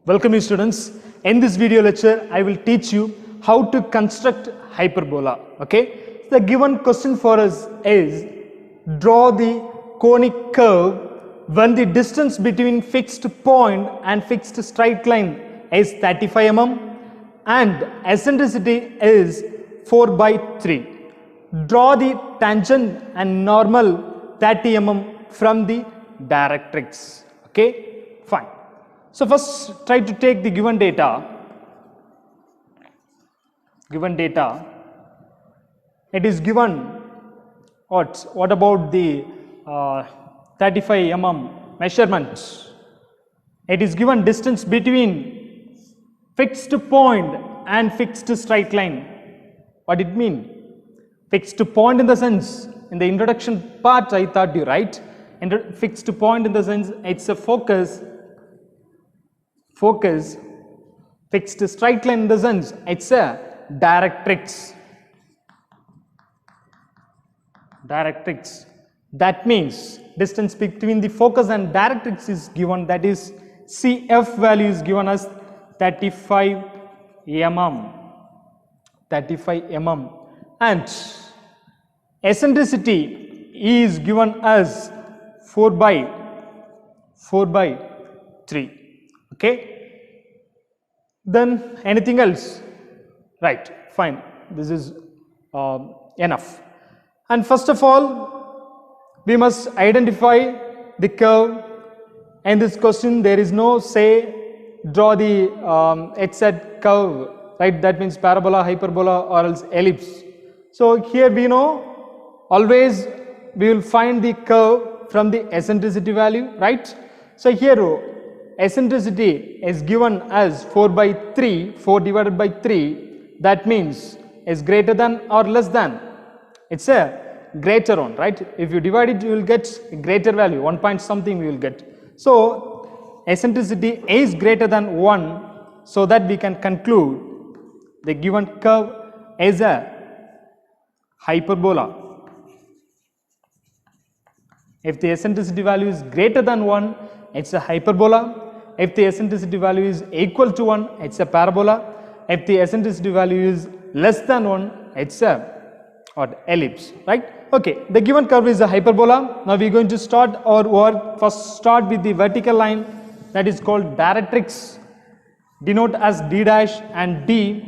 Welcome you students. In this video lecture, I will teach you how to construct hyperbola. Okay. The given question for us is draw the conic curve when the distance between fixed point and fixed straight line is 35 mm and eccentricity is 4 by 3. Draw the tangent and normal 30 mm from the directrix. Okay, fine. So first try to take the given data. It is given what about the 35 mm measurement? It is given distance between fixed point and fixed straight line. What it mean? Fixed point in the sense, in the introduction part I taught you, right? Fixed point in the sense it's a focus. Fixed straight line in the sense it's a directrix. That means distance between the focus and directrix is given, that is CF value is given as 35 mm. And eccentricity is given as 4 by 3. Okay, then anything else? Right, fine, this is enough. And first of all, we must identify the curve. In this question there is no say draw the HZ curve, right? That means parabola, hyperbola or else ellipse. So here we know always we will find the curve from the eccentricity value, right? So here eccentricity is given as 4 by 3, 4 divided by 3, that means is greater than or less than. It's a greater one, right? If you divide it, you will get a greater value, 1 point something we will get. So eccentricity is greater than 1, so that we can conclude the given curve is a hyperbola. If the eccentricity value is greater than 1, it's a hyperbola. If the eccentricity value is equal to 1, it's a parabola. If the eccentricity value is less than 1, it's a ellipse, right? Okay, the given curve is a hyperbola. Now we are going to start our work. First start with the vertical line, that is called directrix, denote as D dash and D,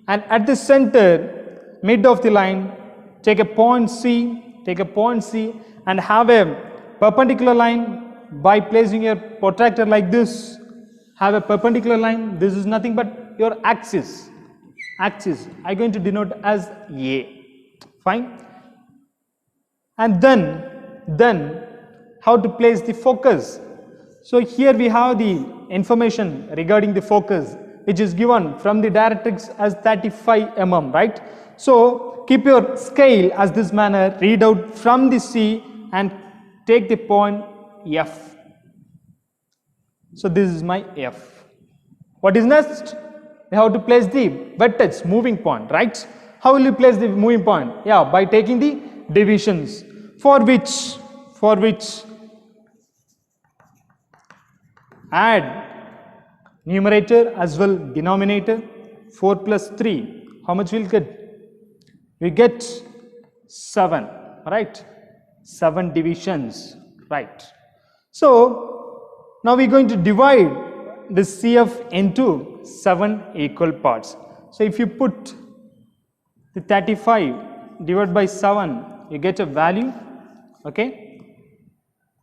and at the center, mid of the line, take a point C and have a perpendicular line by placing your protractor like this. Have a perpendicular line, this is nothing but your axis. I am going to denote as A, fine. And then how to place the focus. So here we have the information regarding the focus, which is given from the directrix as 35 mm, right? So keep your scale as this manner, read out from the C and take the point F. So this is my F. What is next? You have to place the vertex, moving point, right? How will you place the moving point? Yeah, by taking the divisions, for which add numerator as well denominator. 4 plus 3, how much will get? We get 7, right? 7 divisions, right? So now we are going to divide this CF into 7 equal parts. So if you put the 35 divided by 7, you get a value, okay?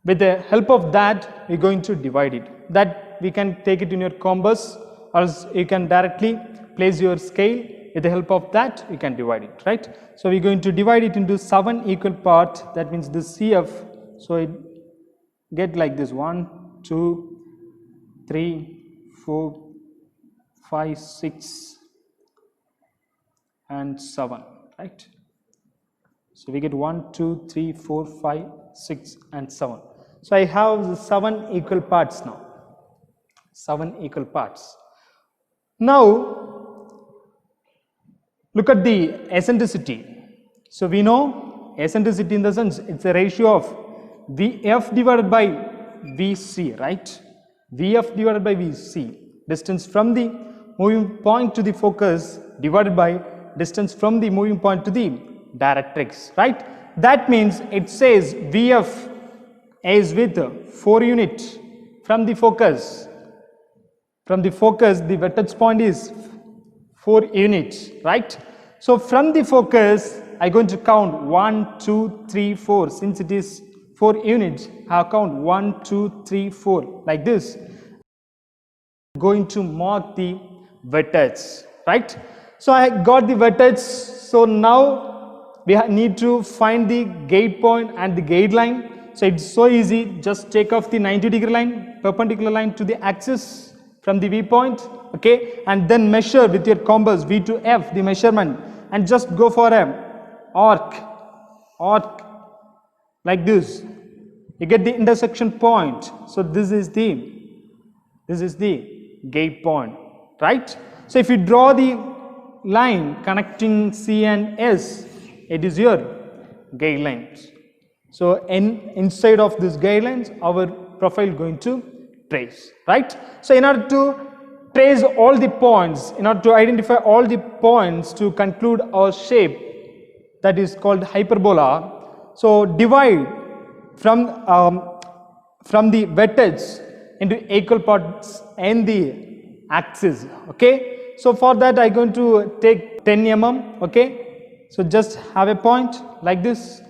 With the help of that, we are going to divide it. That we can take it in your compass, or else you can directly place your scale. With the help of that, you can divide it, right? So we are going to divide it into 7 equal parts. That means this CF, so it get like this: 1, 2, 3, 4, 5, 6 and 7, right? So we get 1, 2, 3, 4, 5, 6 and 7. So I have the 7 equal parts now. 7 equal parts. Now look at the eccentricity. So we know eccentricity in the sense it's a ratio of VF divided by VC, right? VF divided by VC. distance from the moving point to the focus divided by distance from the moving point to the directrix, right? That means it says VF is with 4 units from the focus. From the focus, the vertex point is 4 units, right? So from the focus, I'm going to count 1, 2, 3, 4. Since it is 4 units, I'll count 1, 2, 3, 4 like this. I'm going to mark the vertex, right? So I got the vertex. So now we need to find the gate point and the gate line. So it's so easy. Just take off the 90-degree line, perpendicular line to the axis from the V point, okay, and then measure with your compass V to F the measurement, and just go for a arc like this. You get the intersection point. So this is the gate point, right? So if you draw the line connecting C and S, it is your gate lines. So inside of these gate lines, our profile going to trace, right? So in order to trace all the points, in order to identify all the points to conclude our shape, that is called hyperbola. So divide from the vertex into equal parts and the axis, okay? So for that I'm going to take 10 mm, okay? So just have a point like this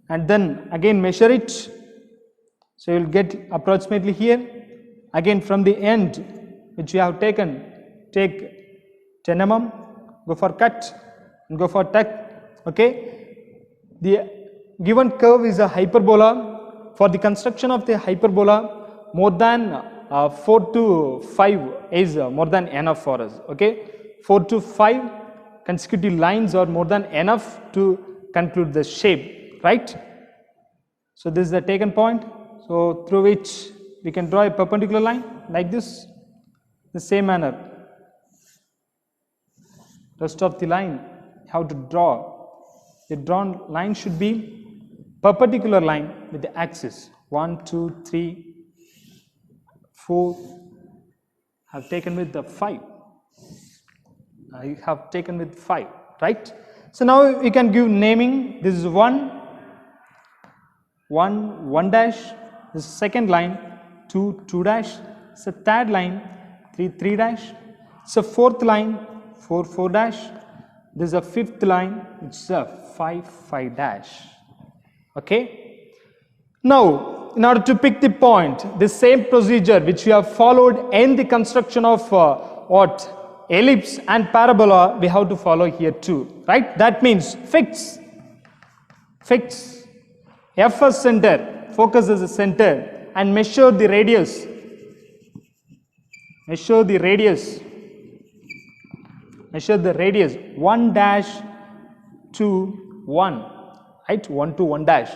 and then again measure it. So you will get approximately here. Again from the end which you have taken, take 10 mm, go for cut and go for tuck, okay? The given curve is a hyperbola. For the construction of the hyperbola, more than 4 to 5 is more than enough for us, okay? 4 to 5 consecutive lines are more than enough to conclude the shape, right? So this is the taken point, so through which we can draw a perpendicular line like this, the same manner. Rest of the line, how to draw? The drawn line should be perpendicular line with the axis. 1, 2, 3, 4. Have taken with the 5. I have taken with 5, right? So now we can give naming. This is 1 dash. This is second line, 2 dash. It's a third line, 3 dash. It's a fourth line, 4 dash. This is a fifth line, it's a 5 dash. Okay. Now, in order to pick the point, the same procedure which we have followed in the construction of ellipse and parabola, we have to follow here too, right? That means fix F as center, focus as a center, and measure the radius. Measure the radius 1 dash to 1, right? 1 to 1 dash.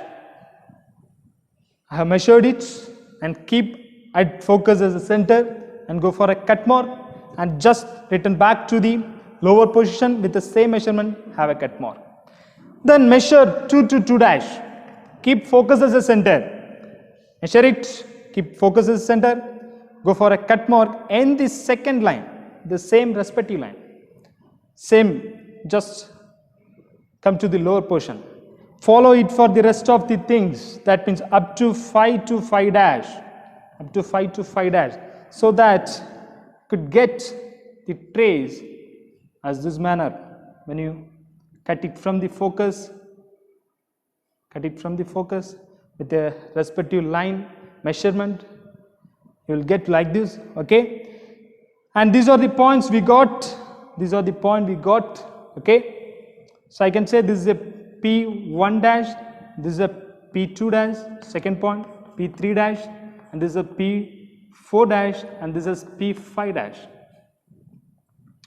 I have measured it and keep at focus as a center and go for a cut mark and just return back to the lower position with the same measurement, have a cut mark. Then measure 2 to 2 dash, keep focus as a center, measure it, keep focus as a center, go for a cut mark and the second line, the same respective line, same, just come to the lower portion. Follow it for the rest of the things, that means up to 5 to 5 dash, so that could get the trace as this manner. When you cut it from the focus with the respective line measurement, you will get like this, okay? And these are the points we got, okay? So I can say this is a P1 dash, this is a P2 dash, second point, P3 dash, and this is a P4 dash, and this is P5 dash.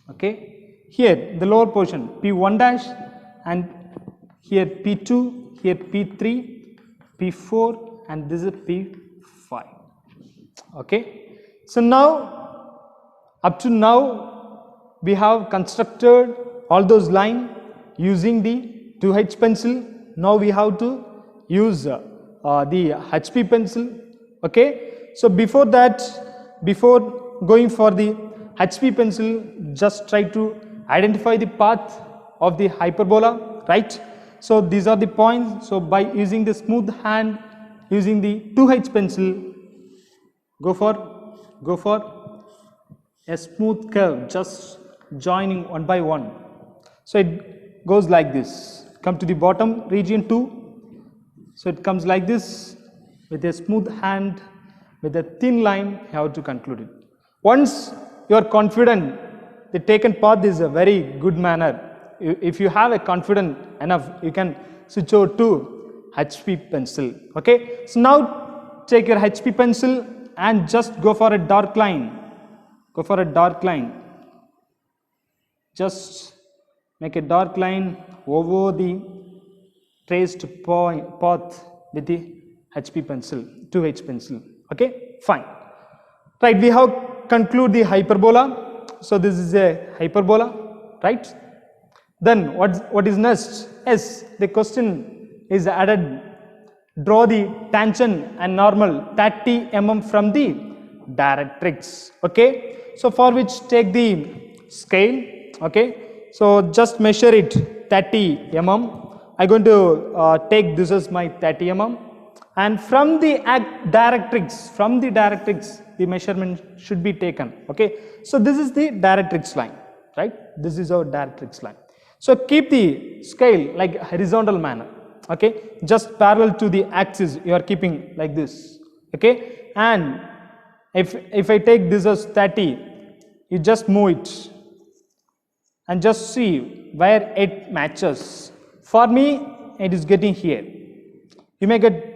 Okay, here the lower portion P1 dash, and here P2, here P3, P4, and this is P5. Okay, so now up to now we have constructed all those lines using the 2H pencil. Now we have to use the HP pencil. Okay, so before that, before going for the HB pencil, just try to identify the path of the hyperbola, right? So these are the points. So by using the smooth hand, using the 2H pencil, go for a smooth curve, just joining one by one. So it goes like this. Come to the bottom region 2. So it comes like this with a smooth hand, with a thin line. You have to conclude it. Once you are confident, the taken path is a very good manner. If you have a confidence enough, you can switch over to HB pencil. Okay. So now take your HB pencil and just go for a dark line. Go for a dark line. Just make a dark line over the traced path with the HB pencil, 2H pencil. Okay, fine. Right, we have concluded the hyperbola. So this is a hyperbola, right? Then what is next? Yes, the question is added. Draw the tangent and normal 30 mm from the directrix. Okay, so for which take the scale. Okay, so just measure it 30 mm. I'm going to take this as my 30 mm, and from the directrix, the measurement should be taken. Okay, so this is the directrix line, right? This is our directrix line. So keep the scale like horizontal manner. Okay, just parallel to the axis you are keeping like this. Okay, and if I take this as 30, you just move it and just see where it matches. For me, it is getting here. You may get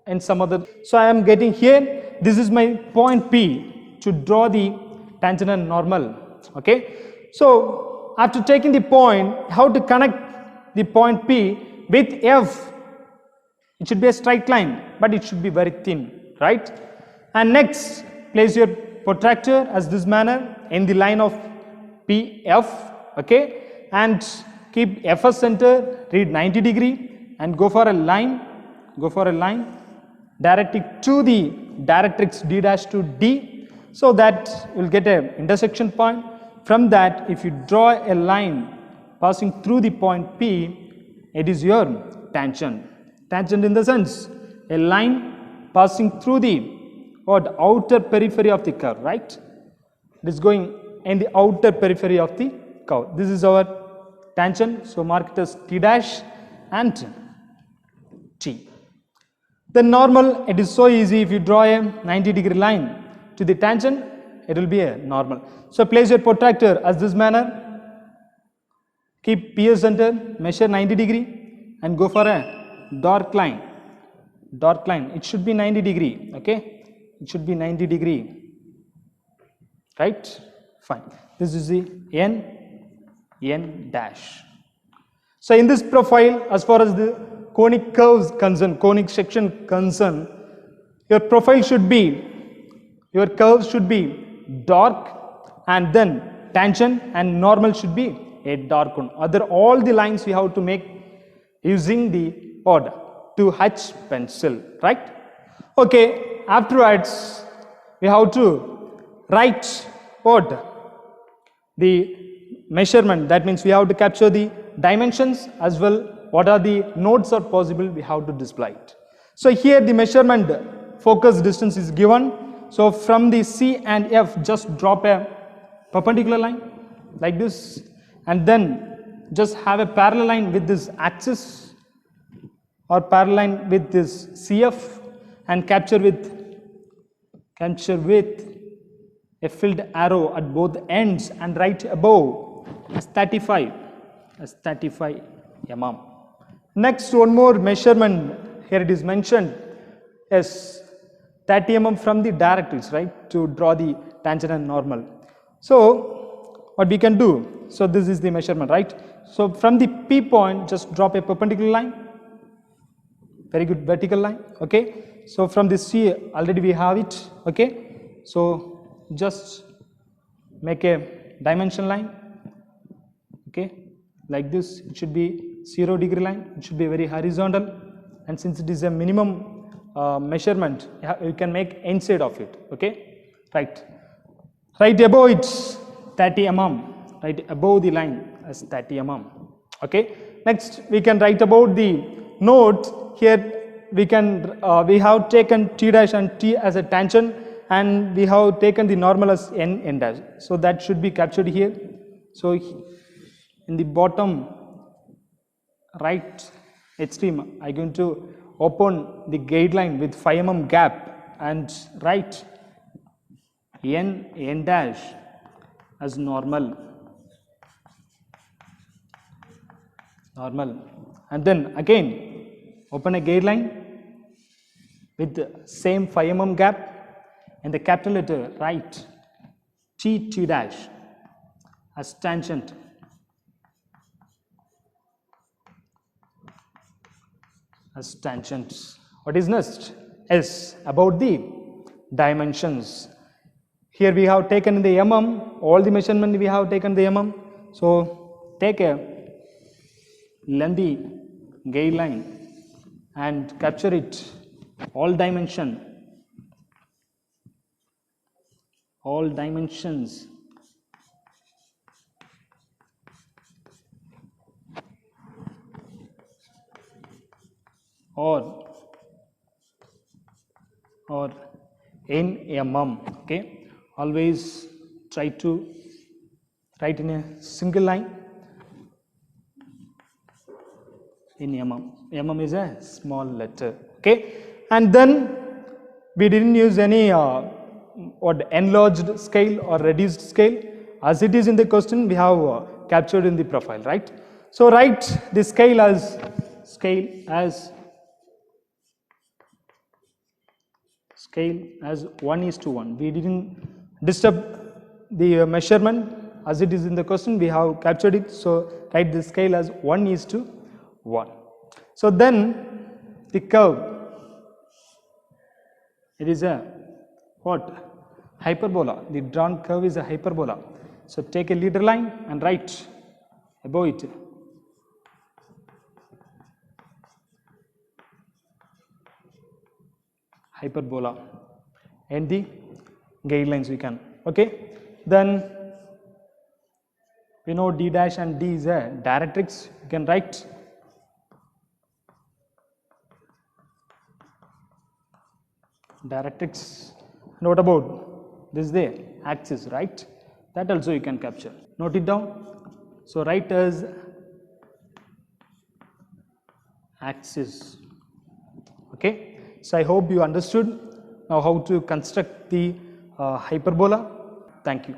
in some other. So I am getting here. This is my point P to draw the tangent and normal. Okay, so after taking the point, how to connect the point P with F? It should be a straight line, but it should be very thin, right? And next, place your protractor as this manner in the line of PF. Okay, and keep F as center, read 90 degree and go for a line, direct it to the directrix D dash to D, so that you will get a intersection point. From that, if you draw a line passing through the point P, it is your tangent. Tangent in the sense, a line passing through the outer periphery of the curve, right? It is going in the outer periphery of the curve. This is our tangent, so mark it as T dash and T. The normal, it is so easy. If you draw a 90 degree line to the tangent, it will be a normal. So place your protractor as this manner, keep P as center, measure 90 degree and go for a dark line. It should be 90 degree. Okay, it should be 90 degree, right? Fine. This is the N dash. So in this profile, as far as the conic curves concerned, conic section concerned, your profile should be, your curve should be dark, and then tangent and normal should be a dark one. Other all the lines we have to make using the 2H pencil, right? Okay, afterwards we have to write the measurement. That means we have to capture the dimensions as well. What are the nodes are possible, we have to display it. So here the measurement focus distance is given. So from the C and F, just drop a perpendicular line like this, and then just have a parallel line with this axis or parallel line with this CF, and capture with a filled arrow at both ends and right above as 35 mm. Next, one more measurement here it is mentioned as 30 mm from the directrix, right, to draw the tangent and normal. So what we can do, so this is the measurement, right? So from the P point, just drop a perpendicular line, very good vertical line. Okay, so from the C already we have it. Okay, so just make a dimension line. Okay, like this, it should be 0 degree line, it should be very horizontal, and since it is a minimum measurement, you can make inside of it. Okay, right. Right above it 30 mm, right above the line as 30 mm. Okay. Next we can write about the node. Here we can we have taken t dash and t as a tangent, and we have taken the normal as n dash. So that should be captured here. So in the bottom right extreme, I am going to open the guideline with 5 mm gap and write n dash as normal, and then again open a guideline with the same 5 mm gap, and the capital letter write t dash as tangent, What is next? S, about the dimensions. Here we have taken the mm, all the measurement we have taken the mm. So take a lengthy guideline and capture it, all dimensions, or in mm. Okay, always try to write in a single line in mm. Mm is a small letter. Okay, and then we didn't use any enlarged scale or reduced scale. As it is in the question, we have captured in the profile, right? So write the scale as 1:1. We didn't disturb the measurement as it is in the question. We have captured it. So write the scale as 1:1. So then the curve, it is a what? Hyperbola. The drawn curve is a hyperbola. So take a leader line and write above it hyperbola, and the guidelines we can. Okay, then we know d dash and d is a directrix. You can write directrix. And what about this? The axis, right? That also you can capture. Note it down. So write as axis. Okay. So I hope you understood now how to construct the hyperbola. Thank you.